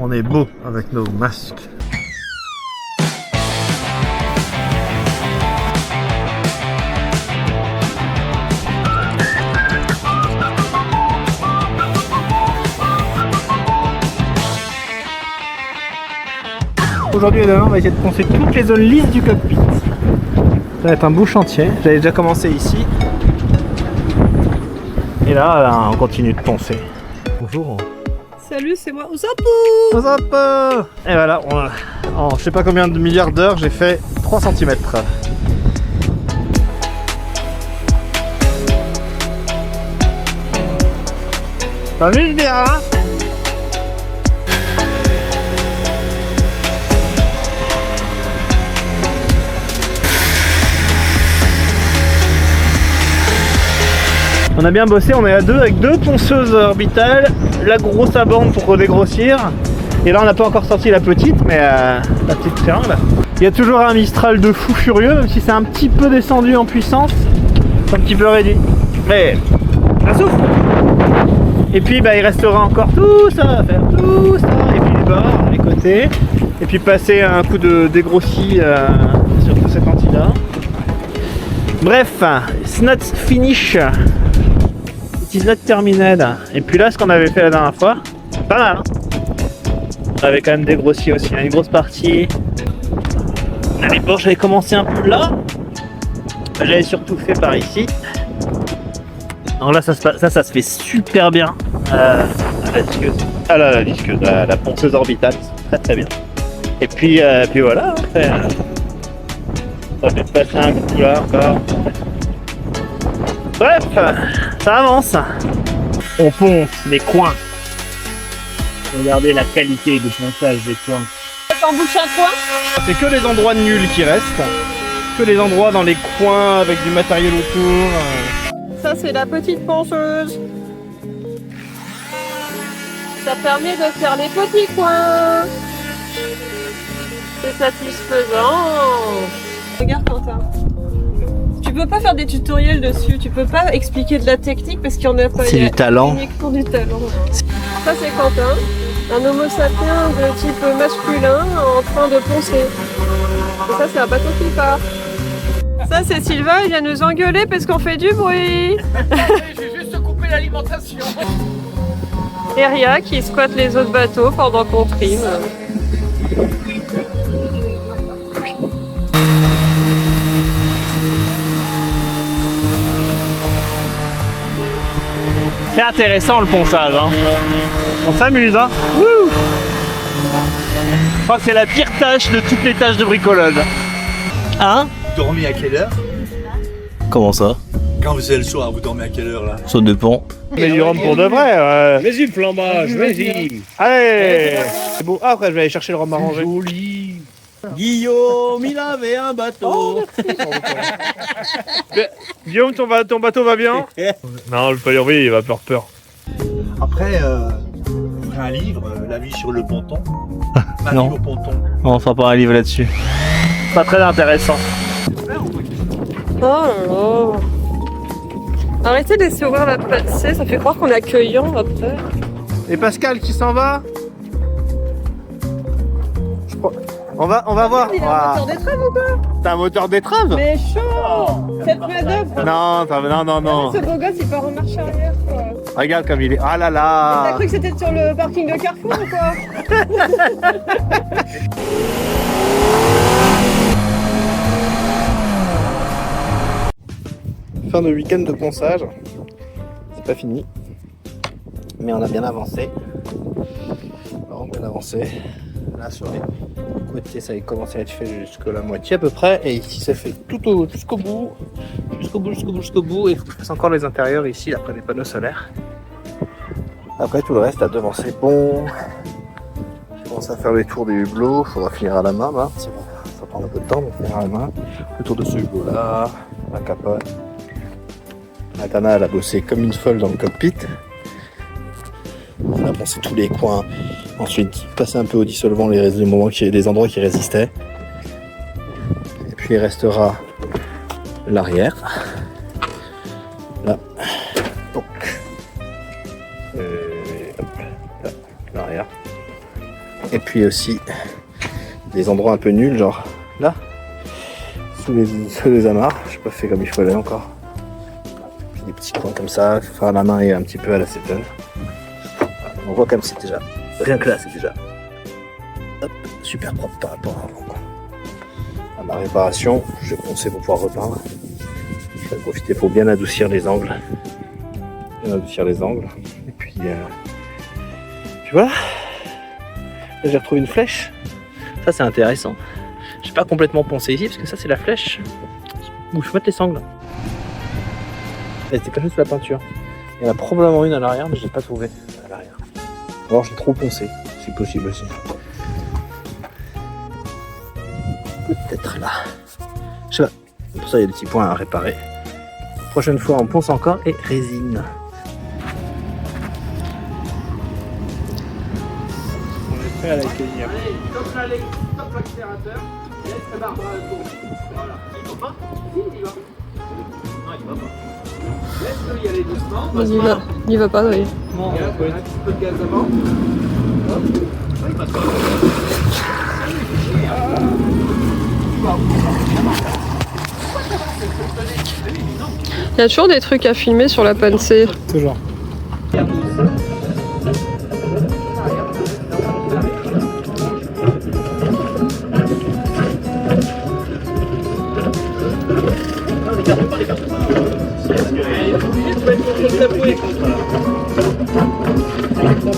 On est beau avec nos masques. Aujourd'hui et demain, on va essayer de poncer toutes les zones lisses du cockpit. Ça va être un beau chantier. J'avais déjà commencé ici. Et là, on continue de poncer. Bonjour. Salut, c'est moi, Osapo. Osapo. Et voilà, en je sais pas combien de milliards d'heures, j'ai fait 3 cm. T'as vu bien, hein? On a bien bossé, on est à deux avec 2 ponceuses orbitales, la grosse à bande pour redégrossir. Et là on n'a pas encore sorti la petite, mais la petite triangle. Il y a toujours un Mistral de fou furieux, même si c'est un petit peu descendu en puissance. C'est un petit peu réduit. Mais ça souffle. Et puis bah, il restera encore tout ça à faire, tout ça. Et puis les bords, les côtés. Et puis passer un coup de dégrossi sur tout cet anti-là. Bref, it's not finish. It is not termined. Et puis là, ce qu'on avait fait la dernière fois, pas mal. Hein, on avait quand même dégrossi aussi, une grosse partie. Les bords, j'avais commencé un peu là. J'avais surtout fait par ici. Alors là, ça se fait super bien. La disqueuse. Ah là, la disqueuse, la ponceuse orbitale, très très bien. Et puis voilà. Après, ça fait passer un coup là encore. Bref, ça avance. On ponce les coins. Regardez la qualité de ponçage des coins. T'en bouches un coin? C'est que les endroits nuls qui restent. Que les endroits dans les coins avec du matériel autour. Ça, c'est la petite ponceuse. Ça permet de faire les petits coins. C'est satisfaisant. Regarde, Quentin. Tu peux pas faire des tutoriels dessus, tu peux pas expliquer de la technique parce qu'il y en a pas. C'est du talent. Uniquement du talent. Ça, c'est Quentin, un homo sapiens de type masculin en train de poncer. Et ça, c'est un bateau qui part. Ça, c'est Sylvain, il vient nous engueuler parce qu'on fait du bruit. J'ai juste coupé l'alimentation. Et Ria qui squatte les autres bateaux pendant qu'on trime. C'est intéressant le ponçage, hein. On s'amuse, hein. Wouh. Je crois que c'est la pire tâche de toutes les tâches de bricolage. Hein? Vous dormez à quelle heure? Comment ça? Quand vous êtes le soir, vous dormez à quelle heure là? Ça dépend. Mais du rhum pour de vrai, ouais. Vas-y, le flambage, vas-y. Allez. C'est beau. Ah, après je vais aller chercher le rhum arrangé. Joli. Guillaume, il avait un bateau. Guillaume, ton bateau va bien? Non, le pailleur, il va peur. Après, vous ferez un livre, La vie sur le ponton. Un Non. livre au ponton. On fera pas un livre là-dessus. Pas très intéressant. Oh là là. Arrêtez de laisser ouvrir la passer, ça fait croire qu'on est accueillant après. Et Pascal qui s'en va? On va voir. Il a un moteur d'étrave ou quoi? T'as un moteur d'étrave? Mais chaud. Cette manœuvre. Non. Ce beau gosse il part en marche arrière quoi. Regarde comme il est. Ah là T'as là. cru que c'était sur le parking de Carrefour ou quoi? Fin de week-end de ponçage. C'est pas fini. Mais on a bien avancé. Là sur les côtés ça a commencé à être fait jusqu'à la moitié à peu près. Et ici ça fait jusqu'au bout. Et il faut que je fasse encore les intérieurs ici après les panneaux solaires. Après tout le reste à devant c'est bon. Je commence à faire les tours du hublot. Faudra finir à la main là. Ça prend un peu de temps mais finir à la main. Le tour de ce hublot là. La capote. Matana elle a bossé comme une folle dans le cockpit. On a pensé tous les coins. Ensuite, passer un peu au dissolvant les endroits qui résistaient. Et puis il restera l'arrière. Là. Donc. Hop, là, l'arrière. Et puis aussi des endroits un peu nuls, genre là, sous les amarres. Je n'ai pas fait comme il fallait encore. Puis des petits coins comme ça, faire à la main et un petit peu à l'acétone. On voit comme c'est déjà, rien que là c'est déjà hop, super propre par rapport à avant. À ma réparation, je vais poncer pour pouvoir repeindre. Je vais en profiter pour bien adoucir les angles. Et puis voilà. Là, j'ai retrouvé une flèche. Ça c'est intéressant. Je n'ai pas complètement poncé ici parce que ça c'est la flèche où je peux mettre les sangles. Elle était cachée sous la peinture. Il y en a probablement une à l'arrière mais je l'ai pas trouvée à l'arrière. Alors j'ai trop poncé, c'est possible aussi. Peut-être là. Je sais pas. Pour ça il y a des petits points à réparer. Prochaine fois on ponce encore et résine. On est prêt à l'accueillir. Allez, top l'accélérateur, et laisse la barre à la tour. Voilà. Il va pas? Si, il va. Non, il va pas. Laisse-le y aller doucement. Il va pas, oui. Bon, il y a un petit peu de gaz avant. Hop. Il passe pas. Il y a toujours des trucs à filmer sur la Pansé. Toujours.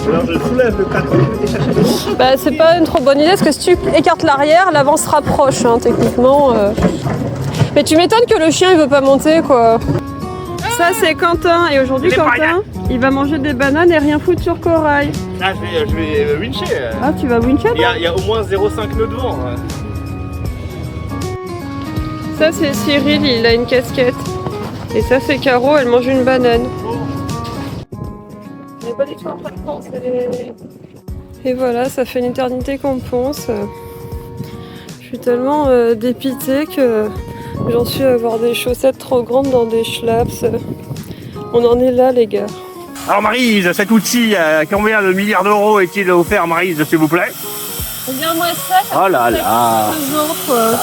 Alors je soulève le cadre et chercher. Bah, c'est pas une trop bonne idée parce que si tu écartes l'arrière, l'avant se rapproche, hein, techniquement. Mais tu m'étonnes que le chien il veut pas monter, quoi. Ça c'est Quentin, et aujourd'hui Quentin il va manger des bananes et rien foutre sur Corail. Ah, je vais wincher. Ah, tu vas wincher? Il y a au moins 0,5 nœuds devant. Ça c'est Cyril, il a une casquette. Et ça c'est Caro, elle mange une banane. On n'est pas du tout en train de penser. Et voilà, ça fait une éternité qu'on ponce. Je suis tellement dépitée que j'en suis à avoir des chaussettes trop grandes dans des schlaps. On en est là, les gars. Alors Maryse, cet outil, combien de milliards d'euros est-il offert, Maryse, s'il vous plaît? Bien moins ça. Oh là là. Ah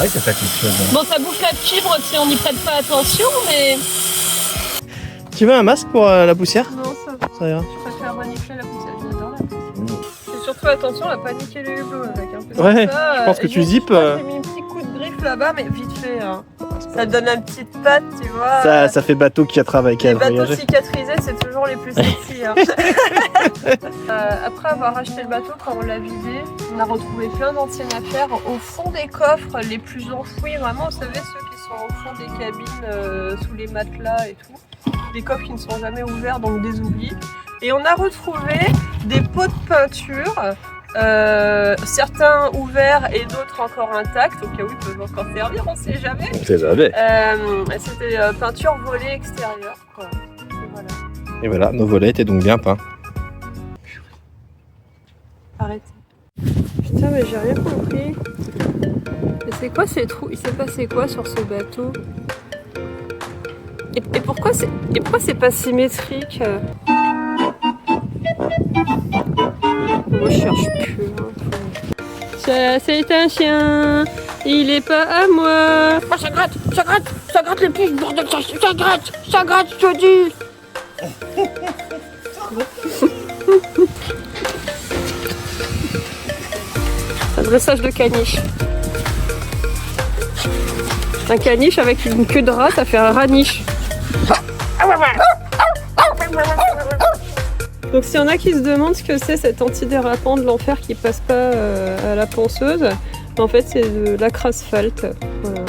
oui, ça fait quelque chose. Bon, ça bouffe la fibre si on n'y prête pas attention, mais... Tu veux un masque pour la poussière? Non, ça va. Ça ira. Je préfère renifler la poussière, j'adore la poussière. Et surtout, attention à pas niquer les hublots avec un peu Ouais, comme ça. je pense que Et tu zippes. J'ai mis un petit coup de griffe là-bas, mais vite fait. Hein. Ça donne un petit patte, tu vois. Ça fait bateau qui a travaillé. Les bateaux cicatrisés, c'est toujours les plus sexy. Hein. Après avoir acheté le bateau, quand on l'a vidé, on a retrouvé plein d'anciennes affaires au fond des coffres, les plus enfouis, vraiment, vous savez, ceux qui sont au fond des cabines, sous les matelas et tout. Des coffres qui ne sont jamais ouverts, donc des oublis. Et on a retrouvé des pots de peinture, certains ouverts et d'autres encore intacts, au cas où ils peuvent encore servir, on sait jamais. On sait jamais. C'était peinture volée extérieure, quoi. Et voilà. Et voilà, nos volets étaient donc bien peints. Arrête. Putain, mais j'ai rien compris. Mais c'est quoi ces trous? Il s'est passé quoi sur ce bateau? Et pourquoi c'est pas symétrique? Moi je cherche plus. Hein. Ça c'est un chien, il est pas à moi. Oh, ça gratte les pieds, bordel, ça gratte, je te dis. Un dressage de caniche. Un caniche avec une queue de rat, ça fait un raniche. Donc s'il y en a qui se demandent ce que c'est cet antidérapant de l'enfer qui passe pas à la ponceuse, en fait c'est de l'acre asphalte. Voilà.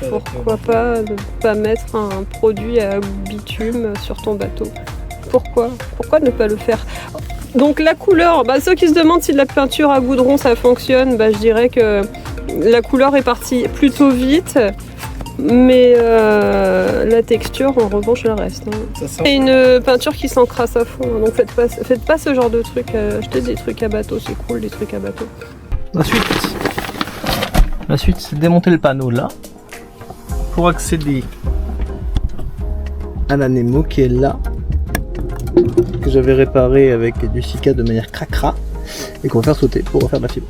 Pourquoi pas ne pas mettre un produit à bitume sur ton bateau? Pourquoi ne pas le faire? Donc la couleur, ceux qui se demandent si de la peinture à goudron ça fonctionne, je dirais que la couleur est partie plutôt vite. Mais la texture en revanche elle reste. Hein. C'est une peinture qui s'encrasse à fond, donc faites pas ce genre de trucs, achetez des trucs à bateau, c'est cool des trucs à bateau. La suite c'est démonter le panneau là pour accéder à la Nemo qui est là, que j'avais réparé avec du Sika de manière cracra. et qu'on va faire sauter pour refaire de la fibre.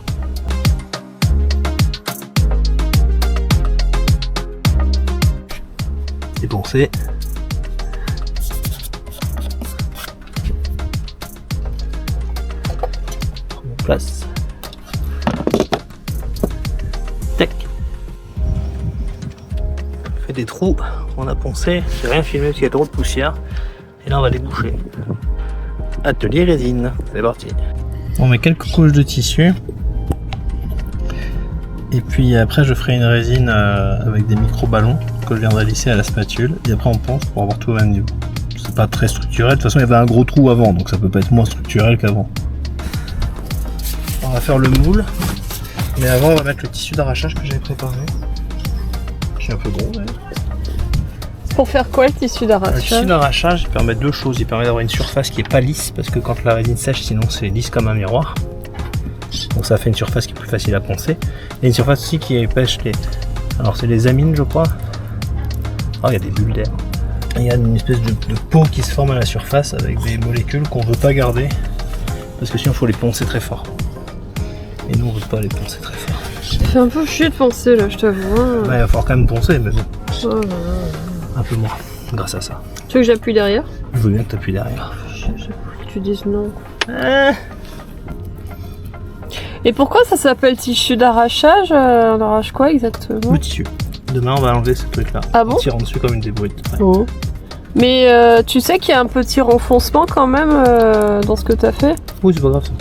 Époncer. En place. Tac. On fait des trous, on a poncé, j'ai rien filmé parce qu'il y a trop de poussière. Et là on va les boucher. Atelier résine, c'est parti. On met quelques couches de tissu. Et puis après je ferai une résine avec des micro-ballons que je viendrai lisser à la spatule. Et après on ponce pour avoir tout au même niveau. C'est pas très structurel, de toute façon il y avait un gros trou avant, donc ça peut pas être moins structurel qu'avant. On va faire le moule. Mais avant on va mettre le tissu d'arrachage que j'avais préparé. Qui est un peu gros d'ailleurs. Pour faire quoi le tissu Le d'arrachage? tissu d'arrachage, il permet deux choses. Il permet d'avoir une surface qui est pas lisse, parce que quand la résine sèche, sinon c'est lisse comme un miroir. Donc ça fait une surface qui est plus facile à poncer. Et une surface aussi qui est épaisse. Alors c'est les amines, je crois. Oh, il y a des bulles d'air. Il y a une espèce de peau qui se forme à la surface avec des molécules qu'on veut pas garder, parce que sinon il faut les poncer très fort. Et nous on veut pas les poncer très fort. Ça fait un peu chier de penser là, je t'avoue. Hein. Ouais, il va falloir quand même poncer, mais bon. Oh là là. Un peu moins, grâce à ça. Tu veux que j'appuie derrière? Je veux bien que tu appuies derrière. Que tu dises non. Et pourquoi ça s'appelle tissu d'arrachage? On arrache quoi exactement? Le tissu. Demain on va enlever ce truc là. Ah bon? On tire en dessus comme une débrouille. Ouais. Oh. Mais tu sais qu'il y a un petit renfoncement quand même dans ce que t'as fait? Oui, c'est pas grave ça.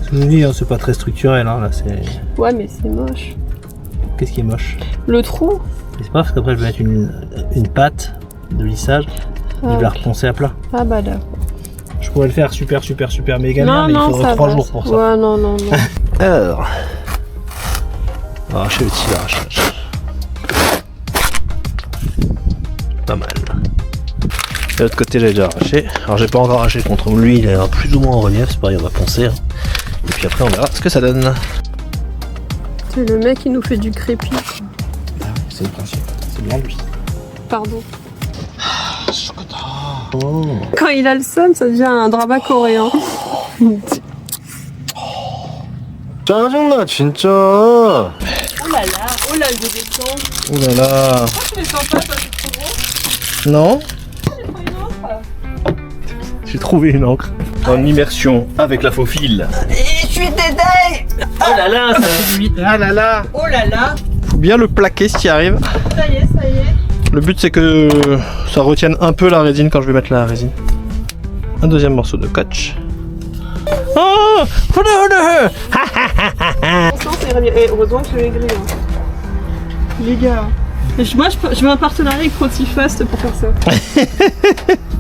Ce que je vous dis, hein, c'est pas très structurel. Hein, là, c'est... Ouais, mais c'est moche. Qu'est-ce qui est moche? Le trou? C'est pas parce qu'après je vais mettre une pâte de lissage et je vais la reponcer à plat. Ah bah là. Je pourrais le faire super méga bien, mais il faudrait 3 jours pour ça. Ouais, non. Alors, on va arracher le tissu d'arrachage. Pas mal. De l'autre côté, j'ai déjà arraché. Alors, j'ai pas encore arraché contre lui, il est plus ou moins en relief, c'est pareil, on va poncer. Hein. Et puis après, on verra ce que ça donne. C'est le mec qui nous fait du crépi. C'est le principe, c'est bien lui. Pardon. Quand il a le seum, ça devient un drama coréen. 짜증나 진짜. Oh là là, le descend. Ouh là là. Pourquoi tu les sens pas, ça c'est trop gros? Non, J'ai pris une autre. j'ai trouvé une encre. En immersion avec la faux fil. Et je suis dédé. Oh là là, ça fait du... Ah là là. Oh là là. Faut bien le plaquer si y arrive. Ça y est. Le but c'est que ça retienne un peu la résine quand je vais mettre la résine. Un deuxième morceau de scotch. Oh, Et heureusement que je l'ai grillé. Les gars. Moi je mets un partenariat avec Protifast pour faire ça.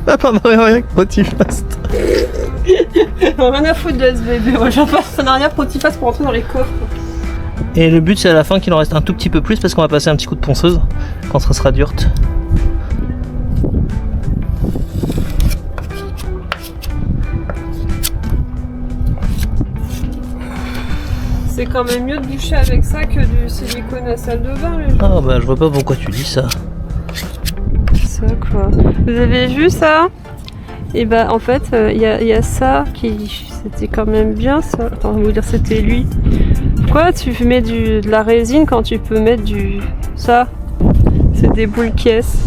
Pas partenariat avec Protifast. Rien à foutre de SVB. Moi j'ai un partenariat Protifast pour entrer dans les coffres. Et le but c'est à la fin qu'il en reste un tout petit peu plus parce qu'on va passer un petit coup de ponceuse quand ça sera dur. C'est quand même mieux de boucher avec ça que du silicone à salle de bain. Les gens. Ah bah je vois pas pourquoi tu dis ça. Ça quoi. Vous avez vu ça? Et bah en fait il y a ça qui c'était quand même bien ça. Attends, je vais vous dire c'était lui. Pourquoi tu mets de la résine quand tu peux mettre du ça? C'est des boules caisses.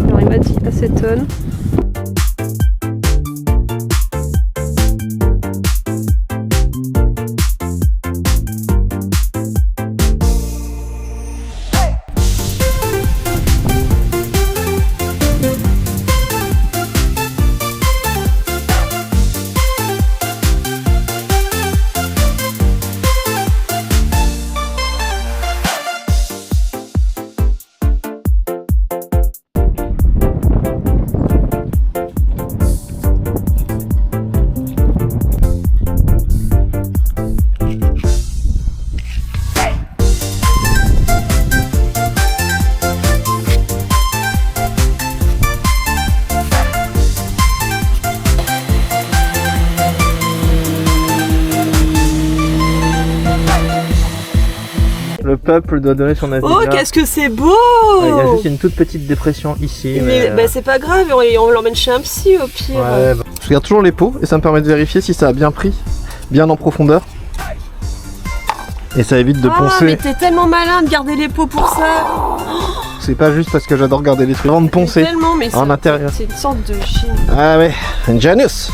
Alors il m'a dit acétone. Le peuple doit donner son avis. Oh, là. qu'est-ce que c'est beau! Il y a juste une toute petite dépression ici. Mais bah, c'est pas grave, on l'emmène chez un psy au pire. Ouais, bah, Je regarde toujours les pots et ça me permet de vérifier si ça a bien pris, bien en profondeur. Et ça évite de Ah, poncer. mais t'es tellement malin de garder les pots pour ça! C'est pas juste parce que j'adore garder les trucs. Avant de poncer Tellement, mais en intérieur. c'est une sorte de chien. Ah ouais, Janus.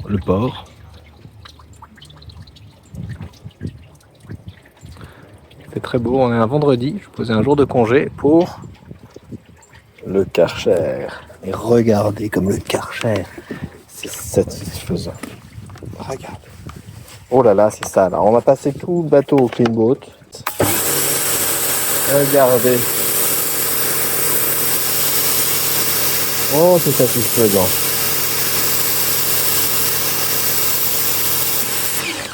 Le port. C'est très beau, on est un vendredi, je posais un jour de congé pour le Karcher. Et regardez comme le Karcher, c'est satisfaisant. Regarde. Oh là là, c'est ça là. On a passé tout le bateau au clean boat. Regardez. Oh, c'est satisfaisant.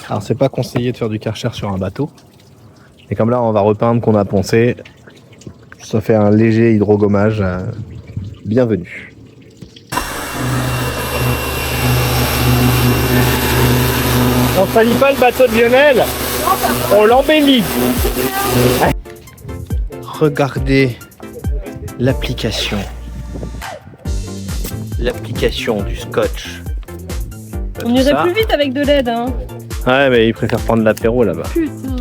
Alors c'est pas conseillé de faire du Karcher sur un bateau. Et comme là on va repeindre qu'on a poncé, ça fait un léger hydrogommage. Bienvenue. On salit pas le bateau de Lionel, on l'embellit. regardez l'application. L'application du scotch. On irait plus vite avec de l'aide, hein. Ouais, mais ils préfèrent prendre l'apéro là-bas. Putain.